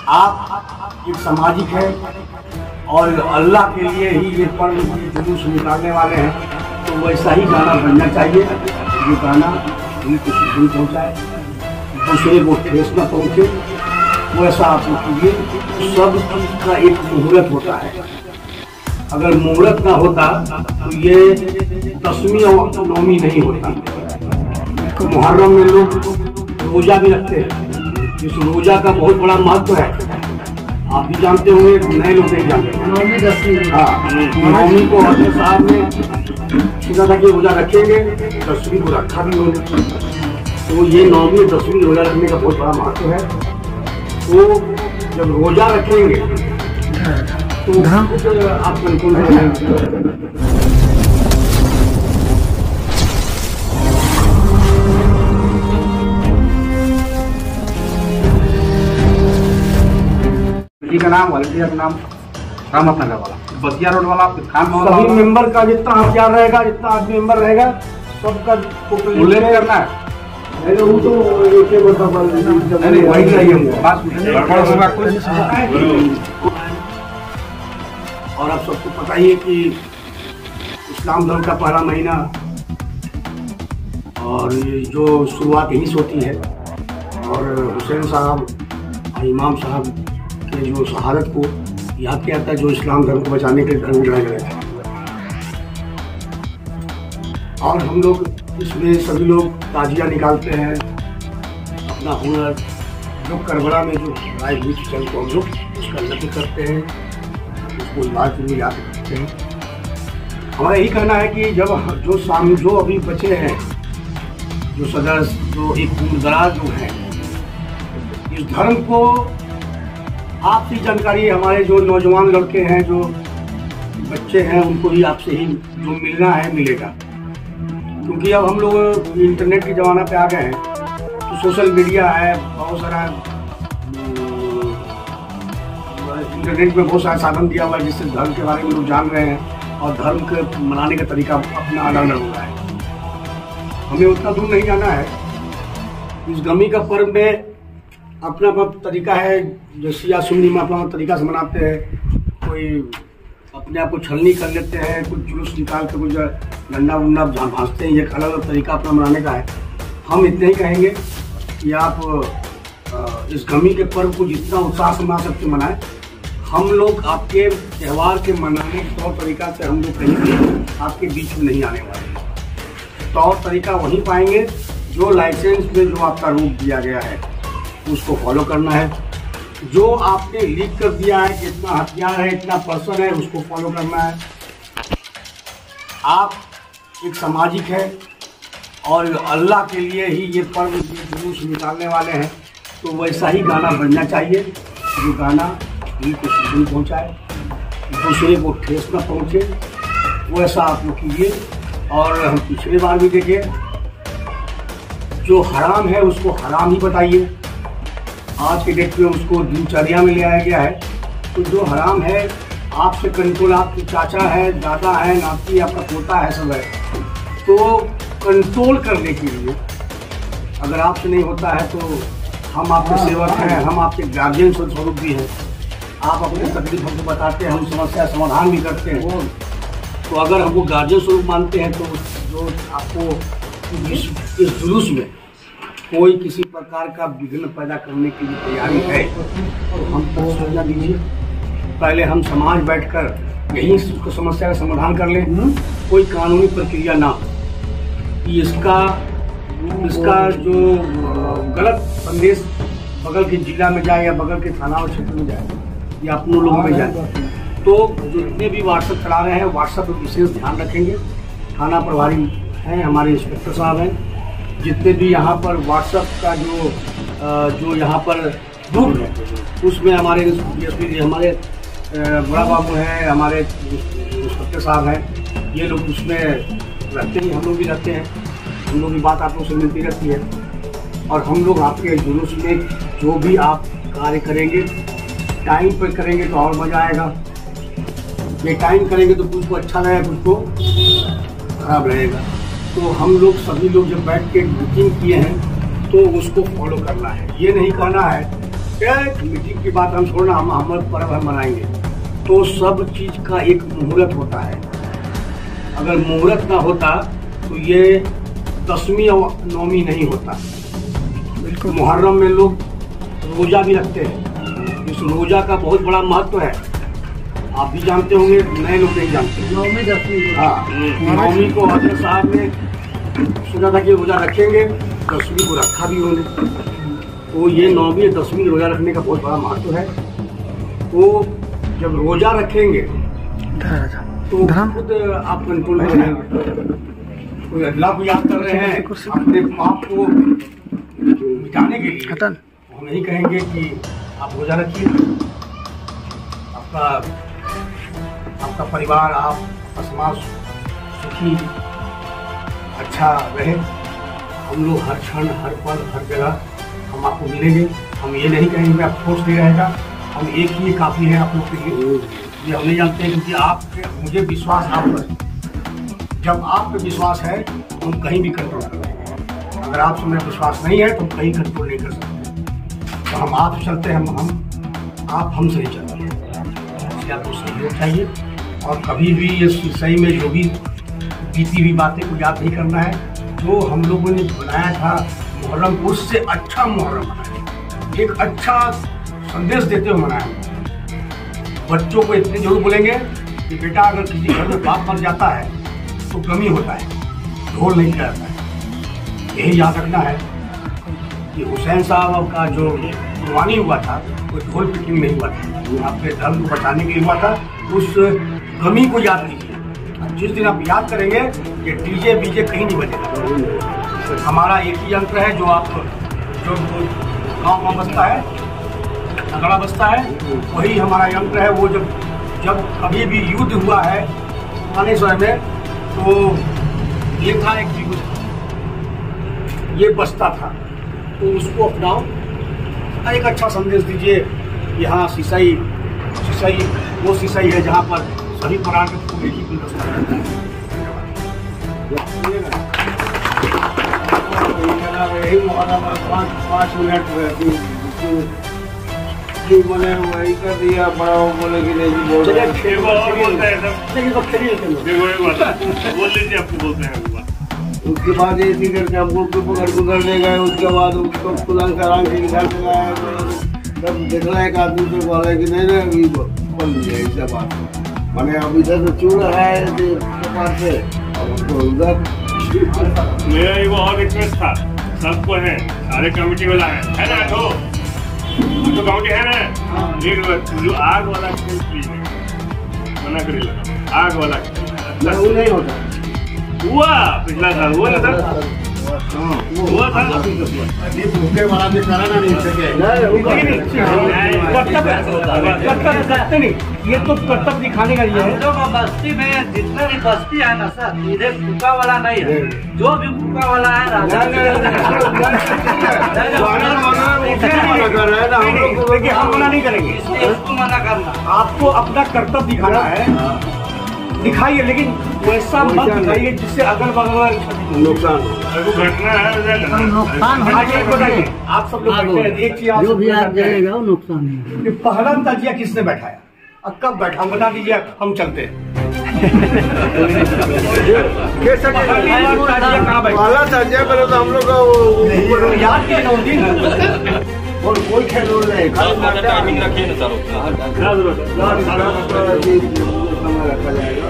आप एक सामाजिक है और अल्लाह के लिए ही ये पर्व जुलूस निकालने वाले हैं, तो वैसा ही गाना बनना चाहिए। ये गाना दिल को सुकून पहुँचाए, दूसरे को ठेस न पहुँचे, वैसा आप कीजिए। सब का एक मुहूर्त होता है, अगर मुहूर्त ना होता तो ये 10वीं और 9वीं नहीं होता। मुहर्रम में लोग रोजा भी रखते हैं, इस रोजा का बहुत बड़ा महत्व है। आप भी जानते होंगे, नए लोग नहीं जानते। हाँ, 9वीं को हजरत साहब ने सीधा था कि रोजा रखेंगे, 10वीं को रखा भी होंगे। तो ये 9वीं 10वीं रोजा रखने का बहुत बड़ा महत्व है। तो जब रोजा रखेंगे तो आप कंट्रोल करेंगे। का नाम, वॉलंटियर का नाम रहमत नगर वाला, बसिया रोड वाला, खान वाला। सभी मेंबर का जितना हथियार रहेगा, जितना आदमी मेंबर रहेगा, सबका उल्लेख करना है। वो तो नहीं वही चाहिए हमको। और आप सबको पता ही है कि इस्लाम धर्म का पहला महीना और ये जो शुरुआत यहीं से होती है, और हुसैन साहब और इमाम साहब के जो शहादत को याद किया था, जो इस्लाम धर्म को बचाने के लिए धर्म लड़ाए गए थे। और हम लोग इसमें सभी लोग ताजिया निकालते हैं, अपना हुनर जो करबला में जो लड़ाई हुई थी, चल को हम लोग उसका जिक्र करते हैं, उसको इबादत के लिए याद करते हैं। हमारा यही कहना है कि जब जो अभी बचे हैं, जो सदस्य, जो एक दूरदराज जो हैं, इस धर्म को आपसी जानकारी, हमारे जो नौजवान लड़के हैं, जो बच्चे हैं, उनको भी आपसे ही जो मिलना है मिलेगा। क्योंकि अब हम लोग इंटरनेट के ज़माना पे आ गए हैं, तो सोशल मीडिया है, बहुत सारा इंटरनेट में बहुत सारा साधन दिया हुआ है, जिससे धर्म के बारे में लोग जान रहे हैं और धर्म के मनाने का तरीका अपना अलग अलग हो रहा है। हमें उतना दूर नहीं जाना है। इस गमी का पर्व में अपना अपना तरीका है, जो शिया सुन्नी में अपना तरीका से मनाते हैं। कोई अपने आप को छलनी कर लेते हैं, कुछ जुलूस निकाल के कुछ डंडा वंडा भांजते हैं। ये अलग अलग तरीका अपना मनाने का है। हम इतने ही कहेंगे कि आप इस गमी के पर्व को जितना उत्साह से मना सकते मनाएं। हम लोग आपके त्यौहार के मनाने के तौर तरीका से हम लोग कहीं आपके बीच में नहीं आने वाले। तौर तरीका वहीं पाएंगे जो लाइसेंस में जो आपका रूप दिया गया है, उसको फॉलो करना है। जो आपने लीक कर दिया है कि इतना हथियार है, इतना पर्सन है, उसको फॉलो करना है। आप एक सामाजिक है और अल्लाह के लिए ही ये पर्व जुलूस निकालने वाले हैं, तो वैसा ही गाना बनना चाहिए, जो गाना दिल को सुकून पहुँचाए, दूसरे को ठेस न पहुँचे, वैसा आप लोग कीजिए। और हम पिछले बार भी देखे, जो हराम है उसको हराम ही बताइए। आज के डेट में उसको दिनचर्या में ले आया गया है। तो जो हराम है, आपसे कंट्रोल, आपके चाचा है, दादा है, नाती, आपका पोता है, सब है, तो कंट्रोल करने के लिए अगर आपसे नहीं होता है, तो हम आपके सेवक हैं, हम आपके गार्जियन स्वरूप भी हैं। आप अपनी तकलीफ हमको बताते हैं, हम समस्या समाधान भी करते हैं। तो अगर हमको गार्जियन स्वरूप मानते हैं, तो जो आपको इस जुलूस में कोई किसी प्रकार का विघ्न पैदा करने की तैयारी है, तो हम तक सोचना दीजिए। पहले हम समाज बैठकर यही समस्या का समाधान कर लें। कोई कानूनी प्रक्रिया ना हो कि इसका जो गलत संदेश बगल के जिला में जाए या बगल के थाना और क्षेत्र में जाए या अपने लोगों में जाए। तो जितने भी व्हाट्सएप चला रहे हैं, व्हाट्सएप पर विशेष ध्यान रखेंगे। थाना प्रभारी हैं, हमारे इंस्पेक्टर साहब हैं। जितने भी यहाँ पर व्हाट्सएप का जो यहाँ पर ग्रुप है, उसमें हमारे DSP, हमारे बड़ा बाबू हैं, हमारे इंस्पेक्टर साहब हैं, ये लोग उसमें रहते हैं, हम लोग भी रहते हैं। हम लोग की बात आप लोग से मिलती रहती है। और हम लोग आपके जुलूस में जो भी आप कार्य करेंगे, टाइम पर करेंगे तो और मज़ा आएगा। ये टाइम करेंगे तो कुछ को अच्छा रहेगा, कुछ को खराब रहेगा। तो हम लोग सभी लोग जब बैठ के मीटिंग किए हैं, तो उसको फॉलो करना है। ये नहीं कहना है मीटिंग की बात हम छोड़ना, हम पर्व हम मनाएंगे तो सब चीज का एक मुहूर्त होता है। अगर मुहूर्त ना होता तो ये 10वीं और 9वीं नहीं होता। बिल्कुल। मुहर्रम में लोग रोजा भी रखते हैं, इस रोजा का बहुत बड़ा महत्व है। आप भी जानते होंगे, नए लोग नहीं जानते। 9वीं 10वीं। हाँ, 9वीं को हजरत साहब ने सुना था कि रोजा रखेंगे, 10वीं को रखा भी उन्होंने। तो ये 9वीं 10वीं रोजा रखने का बहुत बड़ा महत्व है। तो जब रोजा रखेंगे तो खुद आप कंट्रोल करेंगे। कोई अल्लाह को याद कर रहे हैं अपने पाप को मिटाने के लिए, हम नहीं कहेंगे कि आप रोजा रखिए। आपका परिवार, आपका समाज सुखी अच्छा रहे। हम लोग हर क्षण, हर पल, हर जगह हम आपको मिलेंगे। हम ये नहीं कहेंगे आप फोर्स नहीं रहेगा, हम एक ही काफ़ी है आप लोग के लिए। ये हम नहीं जानते हैं क्योंकि आपके, मुझे विश्वास आप पर, जब आप पे विश्वास है तो हम कहीं भी कंट्रोल कर लेंगे। अगर आप से मेरा विश्वास नहीं है तो हम कहीं कंट्रोल नहीं कर सकते। तो हम आप चलते हैं, हम आप हमसे नहीं चलते हैं। इसलिए आपको सहयोग चाहिए और कभी भी ये सही में जो भी बीती हुई बातें को याद नहीं करना है। जो हम लोगों ने बनाया था मुहर्रम, उससे अच्छा मुहर्रम मनाया, एक अच्छा संदेश देते हुए मनाया। बच्चों को इतने जरूर बोलेंगे कि बेटा अगर किसी घर में बाप मर जाता है तो गमी होता है, ढोल नहीं किया जाता है। यही याद रखना है कि हुसैन साहब का जो कुर्बानी हुआ था वो ढोल पिटिंग नहीं हुआ था, आपके धर्म को बचाने के लिए हुआ था। उस गमी को याद कीजिए। जिस दिन आप याद करेंगे कि डीजे बीजे कहीं नहीं बजेगा। हमारा एक ही यंत्र है जो आप जो गाँव में बजता है, नगड़ा बजता है, वही हमारा यंत्र है। वो जब कभी भी युद्ध हुआ है पुराने समय में तो ये था एक युद्ध, ये बजता था। तो उसको अपनाओ, एक अच्छा संदेश दीजिए कि हाँ सिसाई वो सिसाई है जहाँ पर सभी प्रकार के फूल एक ही गुलदस्ता रहता है। यही मुहर्रम 5 मिनट मैंने वही कर दिया, बड़ा बोले कि नहीं बोल रहे उसके बाद ऐसी करके हमको पकड़ ले गए। उसके बाद उसको तुरंत करांग के घर में लाया। तब देखला एक आदमी पे बोला कि नहीं अभी बोल दिया ऐसा बात। मैंने अब इधर तो चूड़ है पास से, अब हमको उधर। मेरा ये बहुत रिक्वेस्ट था सबको है, सारे कमेटी वाला है ना, तो कमेटी है ना, जो आग वाला खेल प्लीज मना करी लगा। आग वाला वो नहीं होता, हुआ पिछला साल हुआ था, हुआ था। ये भूखे वाला भी कराना नहीं सके। करते नहीं, ये तो कर्तव्य दिखाने का ये है। बस्ती में जितना भी बस्ती है ना सर, इधर भूखा वाला नहीं है। जो भी भूखा वाला है हम मना नहीं करेंगे, इसको मना करना। आपको अपना कर्तव्य दिखाना है, दिखाइए, लेकिन वैसा मत दिखाइए जिससे अगल बगल नुकसान हो। घटना है नुकसान आप सब लोग बैठे हैं, एक चीज जो भी आप जाएगा वो नुकसान है। पहला ताजिया किसने बैठाया और कब बैठा, बता दीजिए, हम चलते हैं। कहाँ बैठा ताजिया पहले तो हम लोग याद किया ना दिन, और कोई खेल नहीं टाइमिंग रखिए ना सर। रखा जाएगा।